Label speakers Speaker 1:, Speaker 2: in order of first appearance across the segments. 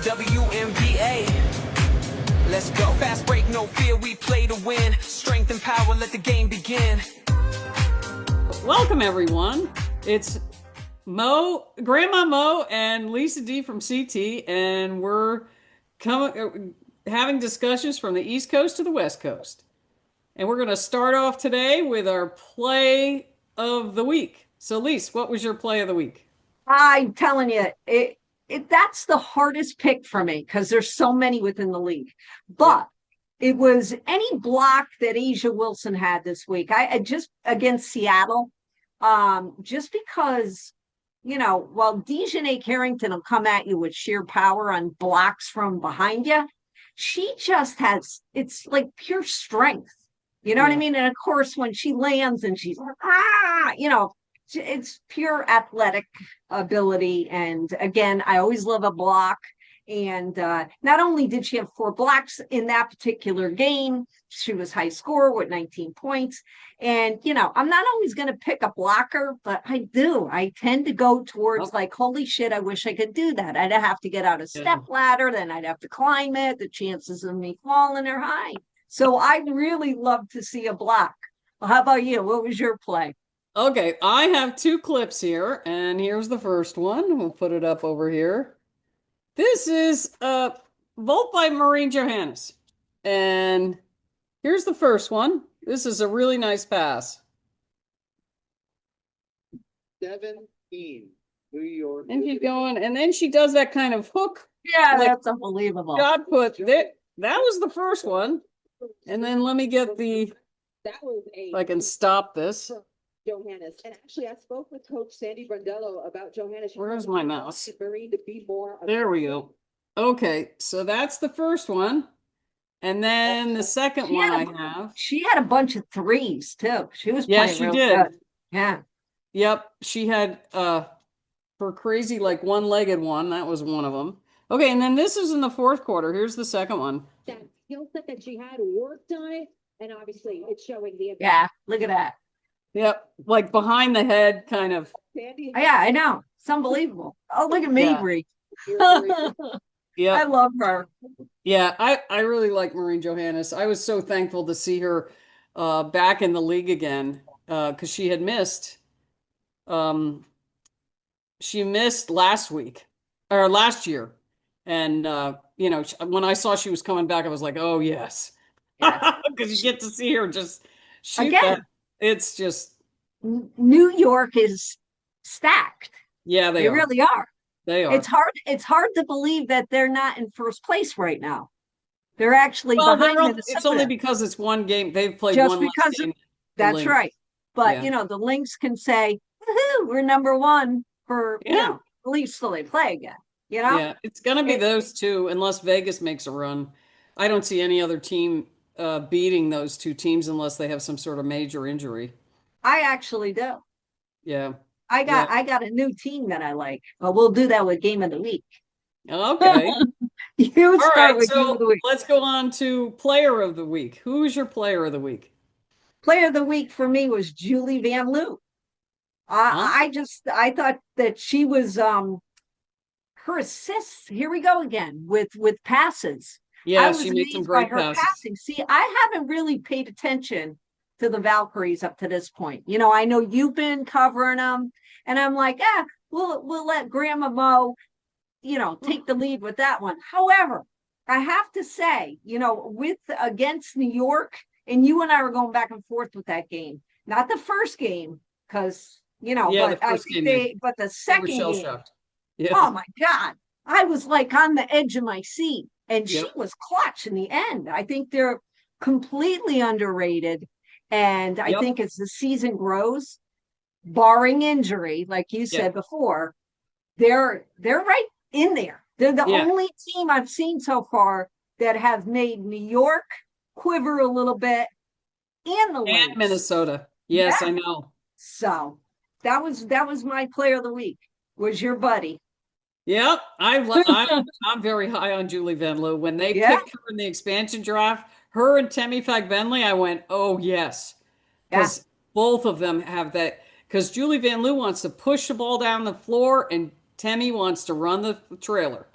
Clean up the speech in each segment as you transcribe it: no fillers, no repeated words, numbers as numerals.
Speaker 1: WNBA. Let's go. Fast break, no fear, we play to win. Strength and power, let the game begin.
Speaker 2: Welcome, everyone. It's Grandma Mo, and Lisa D from CT, and we're having discussions from the East Coast to the West Coast. And we're going to start off today with our play of the week. So, Lisa, what was your play of the week?
Speaker 3: I'm telling you, that's the hardest pick for me because there's so many within the league. But it was any block that Asia Wilson had this week. I just against Seattle, just because, while Dejanay Carrington will come at you with sheer power on blocks from behind you, she just has, it's like pure strength. You know what I mean? And of course, when she lands and she's like, it's pure athletic ability. And again, I always love a block. And not only did she have 4 blocks in that particular game, she was high scorer with 19 points. And, I'm not always going to pick a blocker, but I do. I tend to go towards like, holy shit, I wish I could do that. I'd have to get out a step ladder, then I'd have to climb it. The chances of me falling are high. So I'd really love to see a block. Well, how about you? What was your play?
Speaker 2: Okay, I have 2 clips here, and here's the first one. We'll put it up over here. This is a vault by Maureen Johannes. And here's the first one. This is a really nice pass.
Speaker 4: 17, New York.
Speaker 2: And keep going. And then she does that kind of hook.
Speaker 3: Yeah, that's unbelievable.
Speaker 2: God put that. That was the first one. And then let me get the,
Speaker 5: that was
Speaker 2: if I can stop this.
Speaker 5: Johannes. And actually, I spoke with Coach Sandy Brandello about Johannes.
Speaker 2: Where's my mouse?
Speaker 5: Marine to be more.
Speaker 2: There we go. Okay, so that's the first one. And then the second one I have.
Speaker 3: She had a bunch of threes too. She was playing
Speaker 2: she
Speaker 3: real
Speaker 2: did.
Speaker 3: good. Yeah.
Speaker 2: Yep, she had her crazy like one-legged one. That was one of them. Okay, and then this is in the fourth quarter. Here's the second one.
Speaker 5: That skill set that she had worked on it, and obviously it's showing the impact.
Speaker 3: Yeah, look at that.
Speaker 2: Yep, like behind the head kind of.
Speaker 5: Sandy,
Speaker 3: yeah, I know. It's unbelievable. Oh, look at Mabry.
Speaker 2: Yeah.
Speaker 3: I love her.
Speaker 2: Yeah, I really like Maureen Johannes. I was so thankful to see her back in the league again because she had missed. She missed last year. And, when I saw she was coming back, I was like, oh, yes. Because you get to see her just shoot
Speaker 3: again.
Speaker 2: That. It's just.
Speaker 3: New York is stacked.
Speaker 2: Yeah, they
Speaker 3: really are.
Speaker 2: They are.
Speaker 3: It's hard to believe that they're not in first place right now. They're actually behind Minnesota.
Speaker 2: It's only because it's one game. They've played
Speaker 3: just
Speaker 2: one
Speaker 3: because
Speaker 2: game.
Speaker 3: That's right. But the Lynx can say, woohoo, we're number 1 for at least till they play again.
Speaker 2: Yeah, it's gonna be those 2 unless Vegas makes a run. I don't see any other team beating those 2 teams unless they have some sort of major injury.
Speaker 3: I actually do.
Speaker 2: Yeah.
Speaker 3: I got a new team that I like, but we'll do that with game of the week.
Speaker 2: Okay.
Speaker 3: You start with game of the week.
Speaker 2: Let's go on to player of the week. Who is your player of the week?
Speaker 3: Player of the week for me was Julie Van Loo. I thought that she was her assists. Here we go again with passes.
Speaker 2: Yeah, she made some great passes.
Speaker 3: Passing. See, I haven't really paid attention to the Valkyries up to this point. I know you've been covering them, and I'm like, we'll let Grandma Mo, take the lead with that one. However, I have to say, against New York, and you and I were going back and forth with that game. Not the first game, because but the second game.
Speaker 2: Yeah.
Speaker 3: Oh my God. I was like on the edge of my seat, and she was clutch in the end. I think they're completely underrated. And I think as the season grows, barring injury, like you said before, they're right in there. They're the only team I've seen so far that have made New York quiver a little bit, and
Speaker 2: Minnesota. Yes, I know.
Speaker 3: So that was my player of the week. Was your buddy?
Speaker 2: Yep, I'm very high on Julie Van Loo. When they picked her in the expansion draft, her and Temi Fagbenle, I went, oh yes, because both of them have that. Because Julie Van Loo wants to push the ball down the floor, and Temi wants to run the trailer.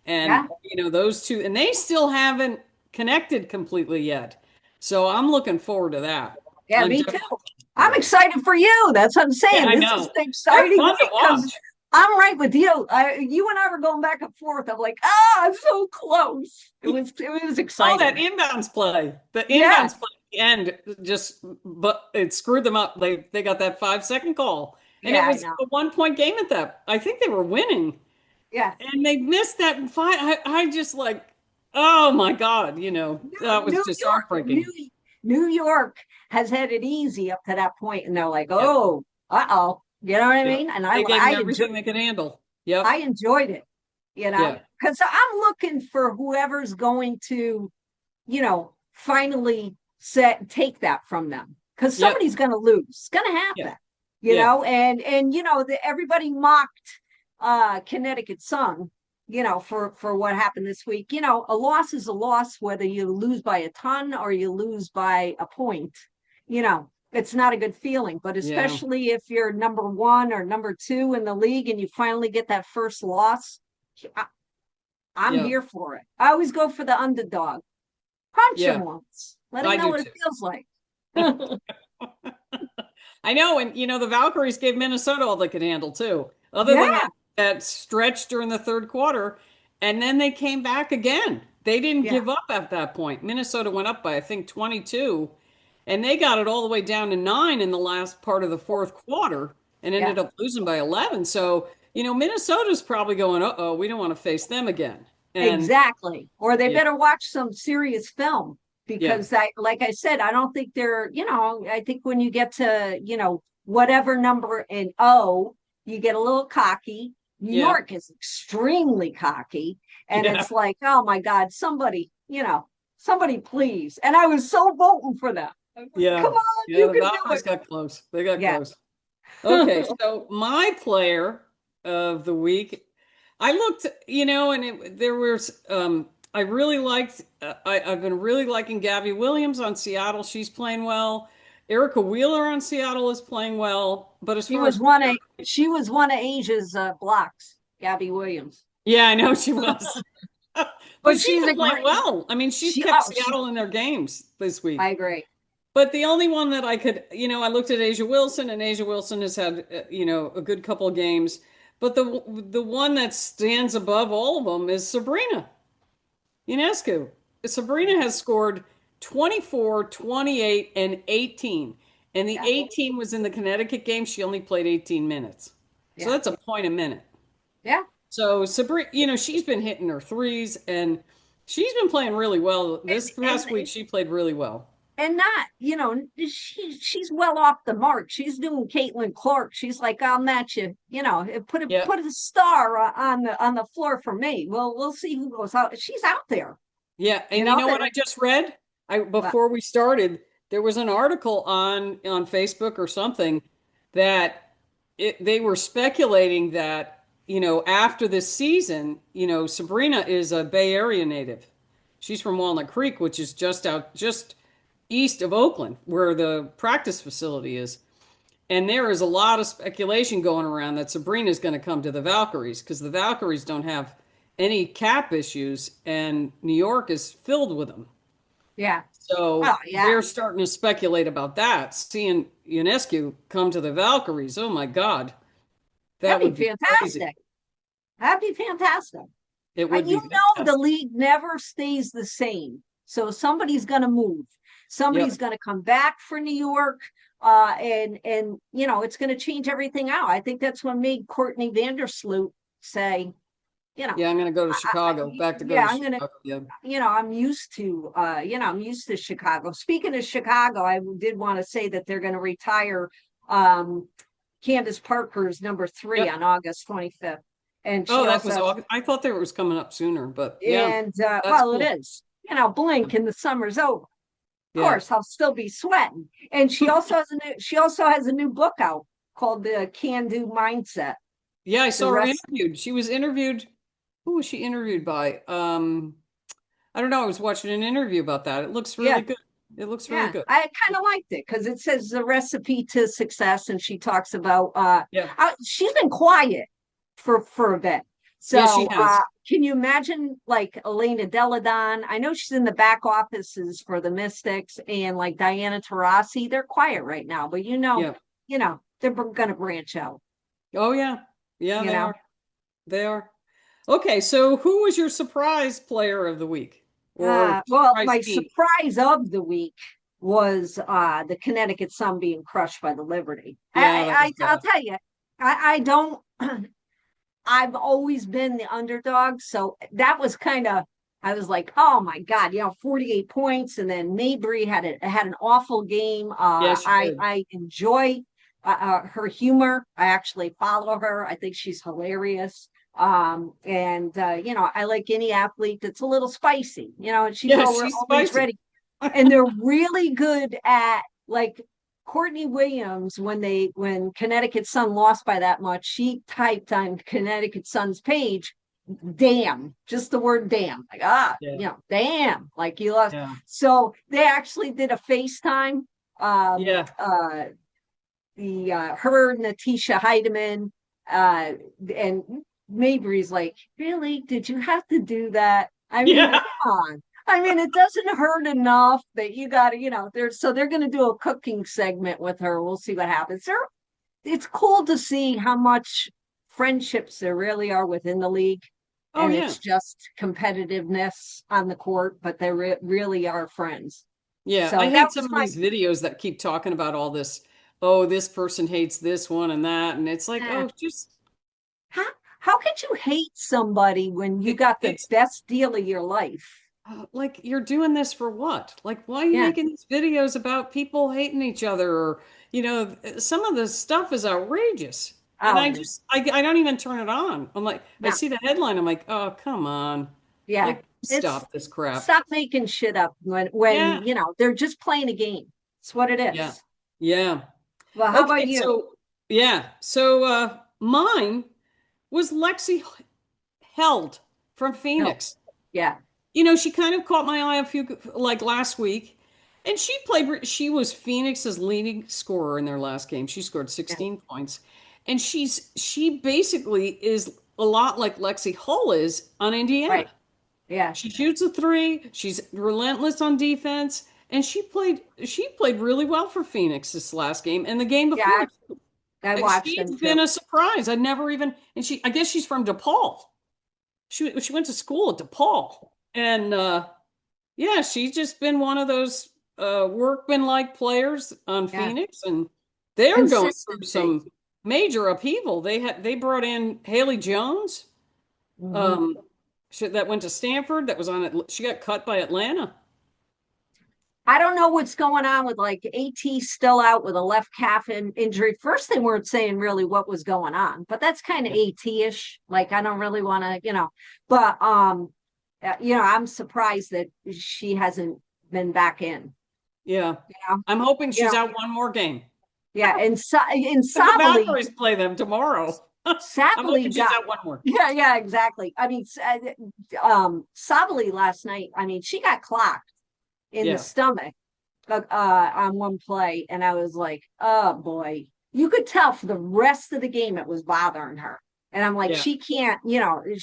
Speaker 2: And,
Speaker 3: Yeah.
Speaker 2: those two, and they still haven't connected completely yet. So I'm looking forward to that.
Speaker 3: Yeah,
Speaker 2: I'm
Speaker 3: me too.
Speaker 2: definitely-
Speaker 3: I'm excited for you. That's what I'm
Speaker 2: Yeah,
Speaker 3: saying.
Speaker 2: I
Speaker 3: This
Speaker 2: know.
Speaker 3: is an
Speaker 2: They're
Speaker 3: exciting
Speaker 2: fun to
Speaker 3: week because
Speaker 2: watch.
Speaker 3: I'm right with you. You and I were going back and forth. I'm like, I'm so close. It was
Speaker 2: Oh, that
Speaker 3: exciting.
Speaker 2: inbounds play. The
Speaker 3: Yeah,
Speaker 2: inbounds play at the end but it screwed them up. They got that 5-second call. And
Speaker 3: yeah,
Speaker 2: it
Speaker 3: I
Speaker 2: was
Speaker 3: know.
Speaker 2: a 1 point game at that. I think they were winning.
Speaker 3: Yeah.
Speaker 2: And they missed that in five. I just like, oh my God, that was
Speaker 3: New
Speaker 2: just
Speaker 3: York,
Speaker 2: heartbreaking.
Speaker 3: New York has had it easy up to that point, and they're like,
Speaker 2: Yep.
Speaker 3: oh, uh-oh. You know what I
Speaker 2: Yep.
Speaker 3: mean? And
Speaker 2: They gave them everything they could handle. Yep.
Speaker 3: I enjoyed it,
Speaker 2: Yeah.
Speaker 3: because I'm looking for whoever's going to, finally take that from them. Because
Speaker 2: Yep.
Speaker 3: somebody's going to lose. It's going to
Speaker 2: Yeah.
Speaker 3: happen,
Speaker 2: Yeah.
Speaker 3: and everybody mocked Connecticut Sun, for what happened this week. A loss is a loss, whether you lose by a ton or you lose by a point. It's not a good feeling, but
Speaker 2: Yeah.
Speaker 3: especially if you're number one or number two in the league and you finally get that first loss, I'm
Speaker 2: Yeah.
Speaker 3: here for it. I always go for the underdog. Punch him
Speaker 2: Yeah.
Speaker 3: once. Let him
Speaker 2: I
Speaker 3: know
Speaker 2: do
Speaker 3: what
Speaker 2: too.
Speaker 3: it feels like.
Speaker 2: I know, and the Valkyries gave Minnesota all they could handle too. Other than
Speaker 3: Yeah,
Speaker 2: that stretch during the third quarter, and then they came back again. They didn't
Speaker 3: yeah,
Speaker 2: give up at that point. Minnesota went up by I think 22, and they got it all the way down to 9 in the last part of the fourth quarter and
Speaker 3: yeah.
Speaker 2: ended up losing by 11. So, Minnesota's probably going, "Uh-oh, we don't want to face them again." And
Speaker 3: Exactly. Or they
Speaker 2: yeah,
Speaker 3: better watch some serious film
Speaker 2: yeah,
Speaker 3: because like I said, I don't think I think when you get to, whatever number in O, you get a little cocky. New
Speaker 2: yeah,
Speaker 3: York is extremely cocky. And
Speaker 2: yeah,
Speaker 3: it's like, oh my God, somebody please. And I was so voting for them.
Speaker 2: yeah.
Speaker 3: Come on,
Speaker 2: Yeah,
Speaker 3: you
Speaker 2: the
Speaker 3: can do
Speaker 2: Valkyries
Speaker 3: it.
Speaker 2: got close. They got
Speaker 3: Yeah.
Speaker 2: close. Okay, so my player of the week, I looked, and there was, I really liked, I've been really liking Gabby Williams on Seattle. She's playing well. Erica Wheeler on Seattle is playing well. But as
Speaker 3: She
Speaker 2: far
Speaker 3: was
Speaker 2: as,
Speaker 3: one of she was one of Asia's blocks, Gabby Williams.
Speaker 2: yeah, I know she was. But
Speaker 3: But
Speaker 2: she's
Speaker 3: she's
Speaker 2: been
Speaker 3: a
Speaker 2: playing
Speaker 3: great
Speaker 2: well. I mean, she's
Speaker 3: she
Speaker 2: kept
Speaker 3: oh she
Speaker 2: Seattle in their games this
Speaker 3: I
Speaker 2: week.
Speaker 3: agree.
Speaker 2: But the only one that I could, I looked at Asia Wilson, and Asia Wilson has had, a good couple of games. But the one that stands above all of them is Sabrina Ionescu. Sabrina has scored 24, 28, and 18. And the
Speaker 3: Yeah.
Speaker 2: 18 was in the Connecticut game. She only played 18 minutes. So
Speaker 3: Yeah.
Speaker 2: that's a point a minute.
Speaker 3: Yeah.
Speaker 2: So Sabrina, she's been hitting her threes, and she's been playing really well. This past week, she played really well.
Speaker 3: And not, she's well off the mark. She's doing Caitlin Clark. She's like, I'll match you, put a
Speaker 2: Yeah.
Speaker 3: put a star on the floor for me. Well, we'll see who goes out. She's out there,
Speaker 2: Yeah,
Speaker 3: you
Speaker 2: and you
Speaker 3: know.
Speaker 2: know what I just read?
Speaker 3: But
Speaker 2: Before we started, there was an article on Facebook or something that they were speculating that, after this season, Sabrina is a Bay Area native. She's from Walnut Creek, which is just east of Oakland, where the practice facility is. And there is a lot of speculation going around that Sabrina's going to come to the Valkyries because the Valkyries don't have any cap issues, and New York is filled with them.
Speaker 3: yeah.
Speaker 2: So
Speaker 3: Oh yeah.
Speaker 2: they're starting to speculate about that. Seeing Ionescu come to the Valkyries, oh my God, that would
Speaker 3: That'd be
Speaker 2: be crazy.
Speaker 3: fantastic. That'd be fantastic.
Speaker 2: It would be
Speaker 3: The
Speaker 2: fantastic.
Speaker 3: league never stays the same. So somebody's going to move. Somebody's
Speaker 2: Yep.
Speaker 3: going to come back for New York. And it's going to change everything out. I think that's what made Courtney Vandersloot say,
Speaker 2: Yeah, I'm going to go to Chicago. Back to go
Speaker 3: yeah,
Speaker 2: to
Speaker 3: I'm going to,
Speaker 2: Chicago. Yeah.
Speaker 3: I'm used to Chicago. Speaking of Chicago, I did want to say that they're going to retire Candace Parker's number 3
Speaker 2: Yep.
Speaker 3: on August 25th. And
Speaker 2: Oh,
Speaker 3: she
Speaker 2: that was
Speaker 3: also,
Speaker 2: August. I thought it was coming up sooner, but yeah,
Speaker 3: and
Speaker 2: that's
Speaker 3: well,
Speaker 2: cool.
Speaker 3: it is, blink and the summer's over. Of
Speaker 2: Yeah.
Speaker 3: course, I'll still be sweating. And she also has a new book out called The Can Do Mindset.
Speaker 2: Yeah, I
Speaker 3: The
Speaker 2: saw her
Speaker 3: rest,
Speaker 2: interviewed. She was interviewed. Who was she interviewed by? I don't know. I was watching an interview about that. It looks
Speaker 3: yeah,
Speaker 2: really good. It looks really
Speaker 3: yeah.
Speaker 2: good.
Speaker 3: I kind of liked it because it says the recipe to success, and she talks about
Speaker 2: Yeah.
Speaker 3: she's been quiet for a bit.
Speaker 2: Yeah, she
Speaker 3: So
Speaker 2: has.
Speaker 3: can you imagine like Elena Deladon? I know she's in the back offices for the Mystics, and like Diana Taurasi. They're quiet right now, but
Speaker 2: Yeah.
Speaker 3: they're going to branch out.
Speaker 2: Oh yeah. Yeah,
Speaker 3: You
Speaker 2: they
Speaker 3: know,
Speaker 2: are. They are. Okay, so who was your surprise player of the week or
Speaker 3: well,
Speaker 2: surprise
Speaker 3: my
Speaker 2: team?
Speaker 3: surprise of the week was the Connecticut Sun being crushed by the Liberty.
Speaker 2: Yeah, that was
Speaker 3: I'll
Speaker 2: bad.
Speaker 3: tell you, I don't. I've always been the underdog, so that was kind of. I was like, oh my God, 48 points, and then Mabry had an awful game.
Speaker 2: Yeah, she did.
Speaker 3: I enjoy her humor. I actually follow her. I think she's hilarious. And I like any athlete that's a little spicy, and she's
Speaker 2: Yeah, she's
Speaker 3: always
Speaker 2: spicy.
Speaker 3: ready. And they're really good at like Courtney Williams, when Connecticut Sun lost by that much, she typed on Connecticut Sun's page, damn, just the word damn. Like,
Speaker 2: Yeah.
Speaker 3: damn, like you lost.
Speaker 2: Yeah.
Speaker 3: So they actually did a FaceTime.
Speaker 2: Yeah.
Speaker 3: Her, Natisha Heidemann, and Mabry's like, really? Did you have to do that? I mean,
Speaker 2: Yeah.
Speaker 3: come on. I mean, it doesn't hurt enough that you got to, they're going to do a cooking segment with her. We'll see what happens. It's cool to see how much friendships there really are within the league.
Speaker 2: Oh
Speaker 3: And
Speaker 2: yeah.
Speaker 3: it's just competitiveness on the court, but they really are friends.
Speaker 2: Yeah.
Speaker 3: So
Speaker 2: I
Speaker 3: that
Speaker 2: hate
Speaker 3: was
Speaker 2: some of
Speaker 3: my,
Speaker 2: these videos that keep talking about all this. Oh, this person hates this one and that. And it's like,
Speaker 3: eh.
Speaker 2: oh, just
Speaker 3: How could you hate somebody when you got the
Speaker 2: it's
Speaker 3: best deal of your life?
Speaker 2: like you're doing this for what? Like, why are you
Speaker 3: Yeah.
Speaker 2: making these videos about people hating each other? Or, some of the stuff is outrageous. And I
Speaker 3: Oh,
Speaker 2: just, I don't even turn it on. I'm like, I
Speaker 3: no.
Speaker 2: see the headline. I'm like, oh, come on.
Speaker 3: Yeah.
Speaker 2: Like,
Speaker 3: It's
Speaker 2: stop this crap.
Speaker 3: stop making shit up
Speaker 2: Yeah.
Speaker 3: they're just playing a game. It's what it
Speaker 2: Yeah.
Speaker 3: is.
Speaker 2: Yeah.
Speaker 3: Well, how about
Speaker 2: Okay.
Speaker 3: you?
Speaker 2: So, yeah. So, mine was Lexi Held from
Speaker 3: No.
Speaker 2: Phoenix.
Speaker 3: Yeah.
Speaker 2: She kind of caught my eye like last week. And she was Phoenix's leading scorer in their last game. She scored
Speaker 3: Yeah.
Speaker 2: 16 points. And she basically is a lot like Lexi Hull is on Indiana.
Speaker 3: Right. Yeah.
Speaker 2: She shoots a three, she's relentless on defense, and she played really well for Phoenix this last game and the game
Speaker 3: Yeah.
Speaker 2: before.
Speaker 3: I watched
Speaker 2: She's
Speaker 3: them
Speaker 2: been
Speaker 3: too.
Speaker 2: a surprise. I never even and I guess she's from DePaul. She went to school at DePaul. And yeah, she's just been one of those workman-like players on
Speaker 3: Yeah.
Speaker 2: Phoenix, and they're going through
Speaker 3: Consistency.
Speaker 2: some major upheaval. They brought in Haley Jones,
Speaker 3: Mhm.
Speaker 2: um, that went to Stanford. That was on it. She got cut by Atlanta.
Speaker 3: I don't know what's going on with like AT still out with a left calf injury. First, they weren't saying really what was going on, but that's kind of
Speaker 2: Yeah.
Speaker 3: AT-ish. Like, I don't really want to, but I'm surprised that she hasn't been back in.
Speaker 2: Yeah.
Speaker 3: You know,
Speaker 2: I'm hoping
Speaker 3: you
Speaker 2: she's
Speaker 3: know,
Speaker 2: out one more game.
Speaker 3: yeah. And
Speaker 2: The
Speaker 3: Sabali,
Speaker 2: Valkyries play them tomorrow. I'm
Speaker 3: Sabali
Speaker 2: hoping she's
Speaker 3: got,
Speaker 2: out one more.
Speaker 3: yeah, exactly. I mean, Sabali last night. I mean, she got clocked in the
Speaker 2: Yeah.
Speaker 3: stomach on one play, and I was like, oh boy. You could tell for the rest of the game it was bothering her. And I'm like,
Speaker 2: Yeah.
Speaker 3: she can't,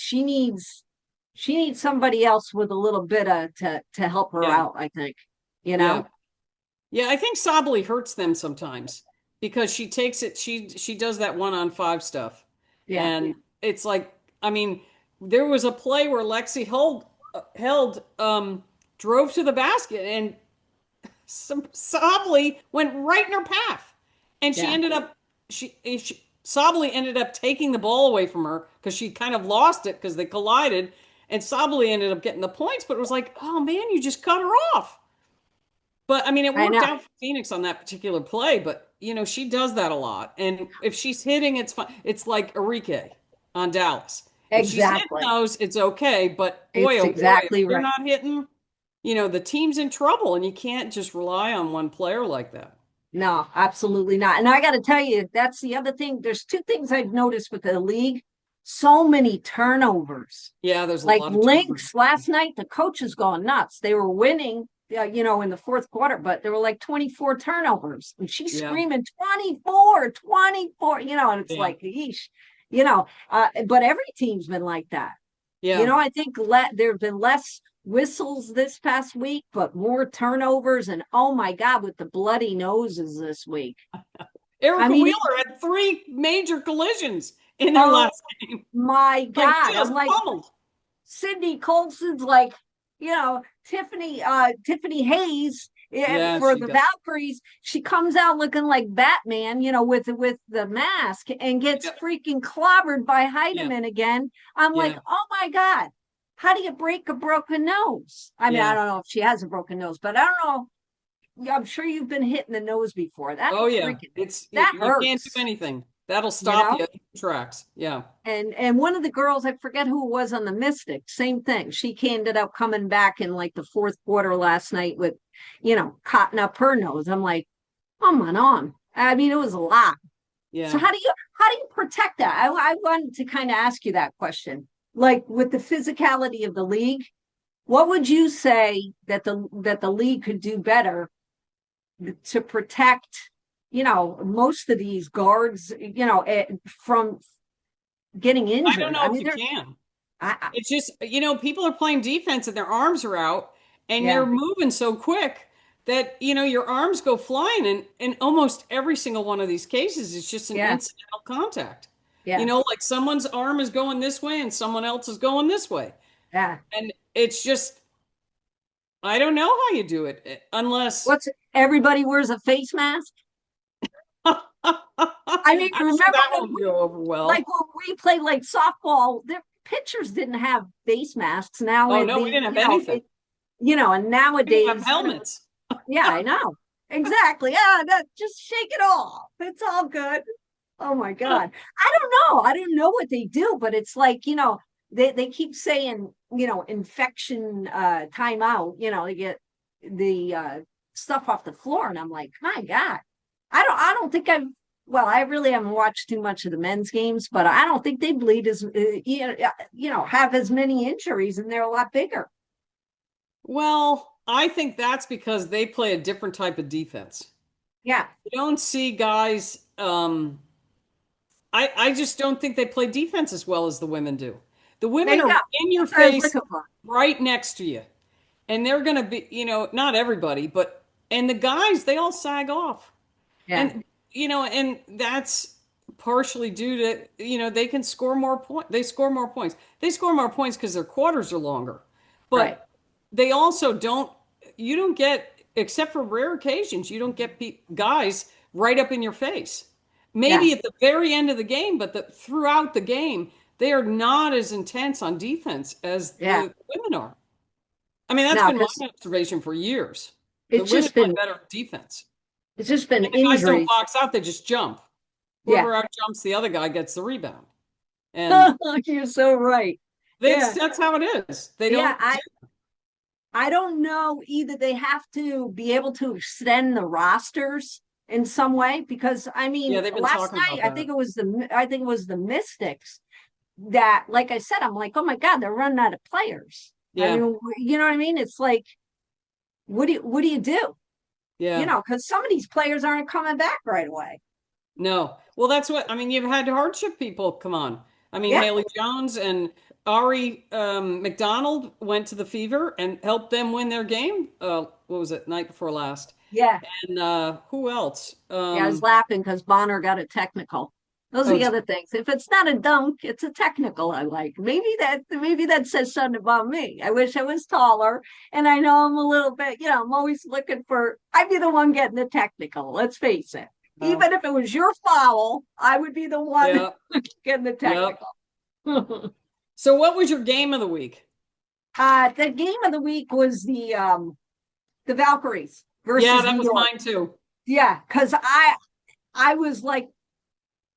Speaker 3: she needs somebody else with a little bit of to help her
Speaker 2: Yeah.
Speaker 3: out, I think. You
Speaker 2: Yeah.
Speaker 3: know?
Speaker 2: Yeah, I think Sabali hurts them sometimes because she takes it, she does that 1-on-5 stuff.
Speaker 3: Yeah.
Speaker 2: And it's like, I mean, there was a play where Lexi held drove to the basket and Sabali went right in her path. And
Speaker 3: Yeah.
Speaker 2: Sabali ended up taking the ball away from her because she kind of lost it because they collided. And Sabali ended up getting the points, but it was like, oh man, you just cut her off. But I mean, it
Speaker 3: I
Speaker 2: worked
Speaker 3: know.
Speaker 2: out for Phoenix on that particular play, but she does that a lot. And if she's hitting, it's fine. It's like Enrique on Dallas. If she's hitting
Speaker 3: Exactly.
Speaker 2: those, it's okay. But boy,
Speaker 3: It's
Speaker 2: oh boy, if
Speaker 3: exactly
Speaker 2: they're
Speaker 3: right.
Speaker 2: not hitting, the team's in trouble, and you can't just rely on one player like that.
Speaker 3: No, absolutely not. And I got to tell you, that's the other thing. There's two things I've noticed with the league. So many turnovers.
Speaker 2: Yeah, there's a
Speaker 3: Like
Speaker 2: lot of turnovers.
Speaker 3: Lynx last night, the coach has gone nuts. They were winning, in the fourth quarter, but there were like 24 turnovers. And she's
Speaker 2: Yeah,
Speaker 3: screaming 24, 24, and it's
Speaker 2: yeah,
Speaker 3: like, yeesh, but every team's been like that.
Speaker 2: Yeah.
Speaker 3: You know, I think there have been less whistles this past week, but more turnovers. And oh my God, with the bloody noses this week. I
Speaker 2: Erica
Speaker 3: mean,
Speaker 2: Wheeler had 3 major collisions in their
Speaker 3: oh
Speaker 2: last game.
Speaker 3: my
Speaker 2: Like
Speaker 3: God. I'm
Speaker 2: just
Speaker 3: like,
Speaker 2: pummeled.
Speaker 3: Sydney Colson's like, Tiffany Hayes
Speaker 2: Yeah,
Speaker 3: for
Speaker 2: she
Speaker 3: the
Speaker 2: got
Speaker 3: Valkyries. She comes out looking like Batman, with the mask and gets
Speaker 2: got
Speaker 3: freaking clobbered by
Speaker 2: yeah,
Speaker 3: Heidemann again. I'm like,
Speaker 2: yeah,
Speaker 3: oh my God, how do you break a broken nose? I mean, I
Speaker 2: yeah.
Speaker 3: don't know if she has a broken nose, but I don't know. Yeah, I'm sure you've been hit in the nose before. That
Speaker 2: Oh yeah.
Speaker 3: freaking
Speaker 2: It's
Speaker 3: that
Speaker 2: you can't do
Speaker 3: hurts,
Speaker 2: anything. That'll
Speaker 3: you
Speaker 2: stop you
Speaker 3: know?
Speaker 2: in tracks. Yeah.
Speaker 3: And one of the girls, I forget who it was on the Mystic, same thing. She ended up coming back in like the fourth quarter last night with, cotton up her nose. I'm like, come on. I mean, it was a lot. So
Speaker 2: Yeah.
Speaker 3: how do you protect that? I wanted to kind of ask you that question. Like with the physicality of the league, what would you say that the league could do better to protect, most of these guards, from getting
Speaker 2: I don't
Speaker 3: injured?
Speaker 2: know
Speaker 3: I
Speaker 2: if
Speaker 3: mean,
Speaker 2: you can.
Speaker 3: I
Speaker 2: It's just, people are playing defense and their arms are out and
Speaker 3: yeah,
Speaker 2: you're moving so quick that, your arms go flying. And in almost every single one of these cases, it's just an
Speaker 3: yeah,
Speaker 2: incidental contact.
Speaker 3: yeah,
Speaker 2: Like someone's arm is going this way and someone else is going this way.
Speaker 3: yeah.
Speaker 2: And it's just, I don't know how you do it unless,
Speaker 3: What's Everybody wears a face mask?
Speaker 2: I'm
Speaker 3: I mean,
Speaker 2: sure
Speaker 3: remember
Speaker 2: that
Speaker 3: when
Speaker 2: won't go over
Speaker 3: like
Speaker 2: well.
Speaker 3: when we played like softball, the pitchers didn't have face masks. Now
Speaker 2: Oh no, we didn't have anything.
Speaker 3: and
Speaker 2: We didn't have
Speaker 3: nowadays,
Speaker 2: helmets.
Speaker 3: yeah, I know. Exactly. Yeah, just shake it off. It's all good. Oh my God. I don't know. I don't know what they do, but it's like, they keep saying, infection timeout, to get the stuff off the floor. And I'm like, my God. I don't think I really haven't watched too much of the men's games, but I don't think they bleed as have as many injuries and they're a lot bigger.
Speaker 2: Well, I think that's because they play a different type of defense.
Speaker 3: Yeah.
Speaker 2: You don't see guys, I just don't think they play defense as well as the women do. The
Speaker 3: There
Speaker 2: women
Speaker 3: you
Speaker 2: are
Speaker 3: go.
Speaker 2: in your
Speaker 3: That's what I was
Speaker 2: face
Speaker 3: looking for.
Speaker 2: right next to you. And they're going to be, not everybody, and the guys, they all sag off.
Speaker 3: Yeah.
Speaker 2: And that's partially due to, they can score more points. They score more points. They score more points because their quarters are longer.
Speaker 3: Right.
Speaker 2: But they also you don't get, except for rare occasions, you don't get guys right up in your face.
Speaker 3: Yeah.
Speaker 2: Maybe at the very end of the game, but throughout the game, they are not as intense on defense as
Speaker 3: Yeah.
Speaker 2: the women are. I mean, that's
Speaker 3: No,
Speaker 2: been my
Speaker 3: because
Speaker 2: observation for years. The
Speaker 3: it's
Speaker 2: women
Speaker 3: just
Speaker 2: play
Speaker 3: been
Speaker 2: better defense.
Speaker 3: it's just been
Speaker 2: And the guys don't
Speaker 3: injuries.
Speaker 2: box out, they just jump.
Speaker 3: Yeah.
Speaker 2: Whoever out jumps the other guy gets the rebound. And
Speaker 3: You're so right. Yeah.
Speaker 2: that's how it is. They
Speaker 3: Yeah.
Speaker 2: don't
Speaker 3: I don't know, either they have to be able to extend the rosters in some way, because I
Speaker 2: yeah,
Speaker 3: mean,
Speaker 2: they've been
Speaker 3: last
Speaker 2: talking
Speaker 3: night
Speaker 2: about that.
Speaker 3: I think it was the Mystics that, like I said, I'm like, oh my God, they're running out of players. I
Speaker 2: Yeah,
Speaker 3: mean, you know what I mean? It's like, what do you do?
Speaker 2: yeah.
Speaker 3: Because some of these players aren't coming back right away.
Speaker 2: No. Well, that's what I mean. You've had hardship people come on. I mean,
Speaker 3: Yeah.
Speaker 2: Haley Jones and Ari McDonald went to the Fever and helped them win their game. What was it, night before last?
Speaker 3: Yeah.
Speaker 2: And who else?
Speaker 3: Yeah. I was laughing because Bonner got a technical. Those are
Speaker 2: Oh,
Speaker 3: the other things. If it's not a dunk, it's a technical. I like. Maybe that says something about me. I wish I was taller, and I know I'm a little bit. I'm always looking for. I'd be the one getting the technical. Let's face it.
Speaker 2: oh,
Speaker 3: Even if it was your foul, I would be the one
Speaker 2: yeah,
Speaker 3: getting the
Speaker 2: yep.
Speaker 3: technical.
Speaker 2: So, what was your game of the week?
Speaker 3: The game of the week was the Valkyries
Speaker 2: Yeah,
Speaker 3: versus
Speaker 2: that
Speaker 3: New
Speaker 2: was
Speaker 3: York.
Speaker 2: mine too.
Speaker 3: Yeah, because I was like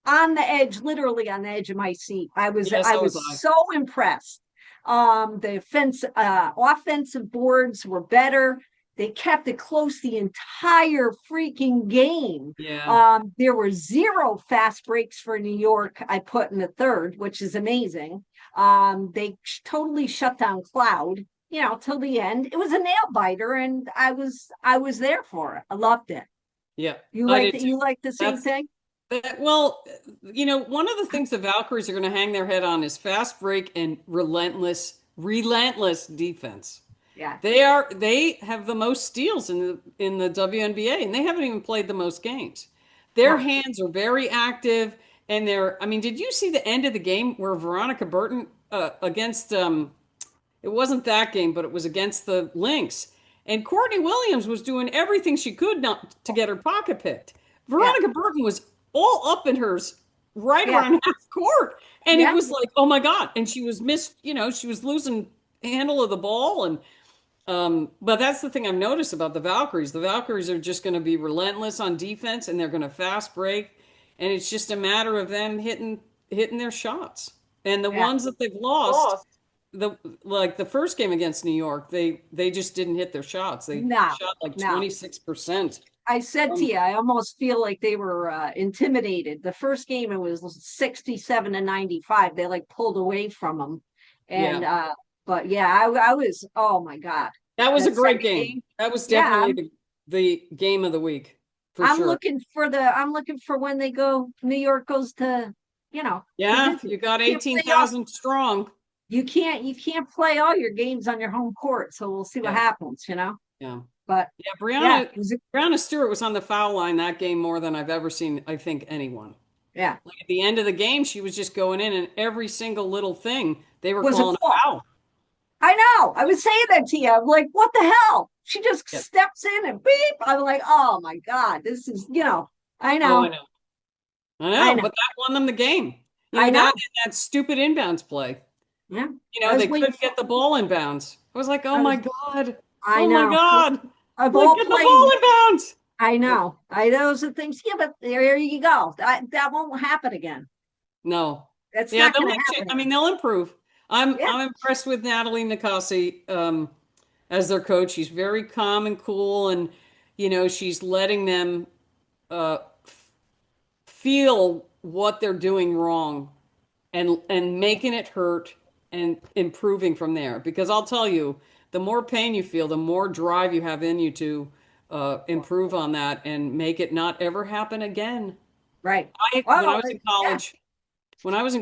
Speaker 3: on the edge, literally on the edge of my seat. I was
Speaker 2: Yeah,
Speaker 3: I
Speaker 2: so was
Speaker 3: was
Speaker 2: I.
Speaker 3: so impressed. The offensive boards were better. They kept it close the entire freaking game.
Speaker 2: Yeah,
Speaker 3: There were zero fast breaks for New York. I put in the third, which is amazing. They totally shut down Cloud, till the end. It was a nail biter, and I was there for it. I loved it.
Speaker 2: yeah,
Speaker 3: You
Speaker 2: I
Speaker 3: like
Speaker 2: did
Speaker 3: that?
Speaker 2: too.
Speaker 3: You like the same
Speaker 2: That's
Speaker 3: thing?
Speaker 2: Well, one of the things the Valkyries are going to hang their head on is fast break and relentless defense.
Speaker 3: Yeah.
Speaker 2: They have the most steals in the WNBA, and they haven't even played the most games. Their
Speaker 3: No.
Speaker 2: hands are very active, and I mean, did you see the end of the game where Veronica Burton against it wasn't that game, but it was against the Lynx, and Courtney Williams was doing everything she could not to get her pocket picked.
Speaker 3: Yeah.
Speaker 2: Veronica Burton was all up in hers right
Speaker 3: Yeah.
Speaker 2: around half court, and
Speaker 3: Yeah.
Speaker 2: it was like, oh my God, and she was she was losing handle of the ball. And but that's the thing I've noticed about the Valkyries. The Valkyries are just going to be relentless on defense, and they're going to fast break, and it's just a matter of them hitting their shots. And the
Speaker 3: Yeah.
Speaker 2: ones that they've lost, the first game against New York, they just didn't hit their shots. They
Speaker 3: No.
Speaker 2: shot like
Speaker 3: No.
Speaker 2: 26%.
Speaker 3: I said to you, I almost feel like they were intimidated. The first game, it was 67-95. They like pulled away from them. And, but yeah, I was, oh my God.
Speaker 2: That was a
Speaker 3: That
Speaker 2: great
Speaker 3: second
Speaker 2: game. That was
Speaker 3: Yeah,
Speaker 2: definitely the game of the week for
Speaker 3: I'm
Speaker 2: sure.
Speaker 3: I'm looking for when they go, New York goes to, to
Speaker 2: Yeah,
Speaker 3: visit.
Speaker 2: you got
Speaker 3: You can't play
Speaker 2: 18,000 strong.
Speaker 3: You can't play all your games on your home court. So we'll see what
Speaker 2: Yeah.
Speaker 3: happens,
Speaker 2: Yeah.
Speaker 3: But
Speaker 2: Yeah,
Speaker 3: yeah,
Speaker 2: Brianna Stewart was on the foul line that game more than I've ever seen, I think, anyone.
Speaker 3: yeah,
Speaker 2: Like at the end of the game, she was just going in, and every single little thing they were
Speaker 3: was a
Speaker 2: calling
Speaker 3: call.
Speaker 2: a foul.
Speaker 3: I know. I was saying that to you. I'm like, what the hell? She just
Speaker 2: Yep.
Speaker 3: steps in and beep. I'm like, oh my God, this is, I
Speaker 2: Oh,
Speaker 3: know.
Speaker 2: I know. I
Speaker 3: I
Speaker 2: know,
Speaker 3: know.
Speaker 2: but that won them the game.
Speaker 3: I know.
Speaker 2: That stupid inbounds play.
Speaker 3: Yeah. I was
Speaker 2: They
Speaker 3: waiting
Speaker 2: couldn't get the ball inbounds. I was like, oh
Speaker 3: I
Speaker 2: my
Speaker 3: was,
Speaker 2: God.
Speaker 3: I
Speaker 2: Oh my
Speaker 3: know.
Speaker 2: God.
Speaker 3: Of
Speaker 2: Like,
Speaker 3: all
Speaker 2: get the ball
Speaker 3: plays,
Speaker 2: inbounds.
Speaker 3: I know. Those are things. Yeah, but there you go. That won't happen again.
Speaker 2: No.
Speaker 3: That's
Speaker 2: Yeah,
Speaker 3: not
Speaker 2: they'll
Speaker 3: going to
Speaker 2: make
Speaker 3: happen
Speaker 2: I mean,
Speaker 3: again.
Speaker 2: they'll improve.
Speaker 3: Yeah.
Speaker 2: I'm impressed with Natalie Nikasi as their coach. She's very calm and cool, and she's letting them uh, feel what they're doing wrong and making it hurt and improving from there. Because I'll tell you, the more pain you feel, the more drive you have in you to improve on that and make it not ever happen again.
Speaker 3: Right.
Speaker 2: When I
Speaker 3: Well,
Speaker 2: was in
Speaker 3: yeah.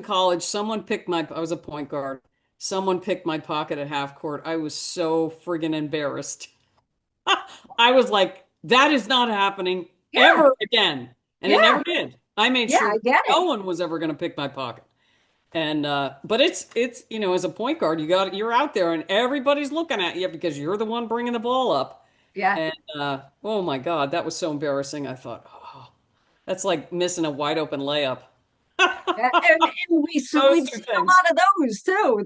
Speaker 2: college, someone picked I was a point guard. Someone picked my pocket at half court. I was so friggin' embarrassed. I was like, that is not happening
Speaker 3: Yeah.
Speaker 2: ever again. And it
Speaker 3: Yeah.
Speaker 2: never did. I made
Speaker 3: Yeah.
Speaker 2: sure
Speaker 3: I get
Speaker 2: no
Speaker 3: it.
Speaker 2: one was ever going to pick my pocket. And but it's as a point guard, you're out there and everybody's looking at you because you're the one bringing the ball up.
Speaker 3: Yeah.
Speaker 2: And oh my God, that was so embarrassing. I thought, oh, that's like missing a wide open layup.
Speaker 3: And
Speaker 2: Those
Speaker 3: we've
Speaker 2: two
Speaker 3: seen a
Speaker 2: things.
Speaker 3: lot of those too.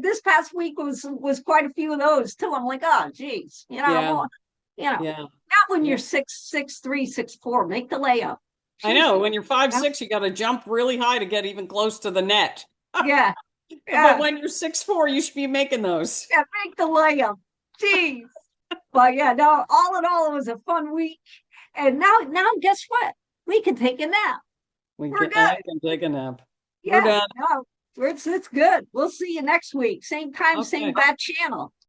Speaker 3: This past week was quite a few of those too. I'm like, oh, geez,
Speaker 2: Yeah,
Speaker 3: well,
Speaker 2: yeah,
Speaker 3: not when you're
Speaker 2: yeah.
Speaker 3: 6'3", 6'4". Make the layup.
Speaker 2: I
Speaker 3: Jeez.
Speaker 2: know when you're five
Speaker 3: Yeah,
Speaker 2: six, you got to jump really high to get even close to the net.
Speaker 3: yeah,
Speaker 2: But
Speaker 3: yeah,
Speaker 2: when you're 6'4", you should be making those.
Speaker 3: yeah. Make the layup. Jeez. But yeah, no. All in all, it was a fun week. And now, guess what? We can take a nap. We're
Speaker 2: I
Speaker 3: good.
Speaker 2: can take a nap. We're
Speaker 3: Yeah.
Speaker 2: done.
Speaker 3: No, it's good. We'll see you next week. Same time, same
Speaker 2: Okay.
Speaker 3: bad channel.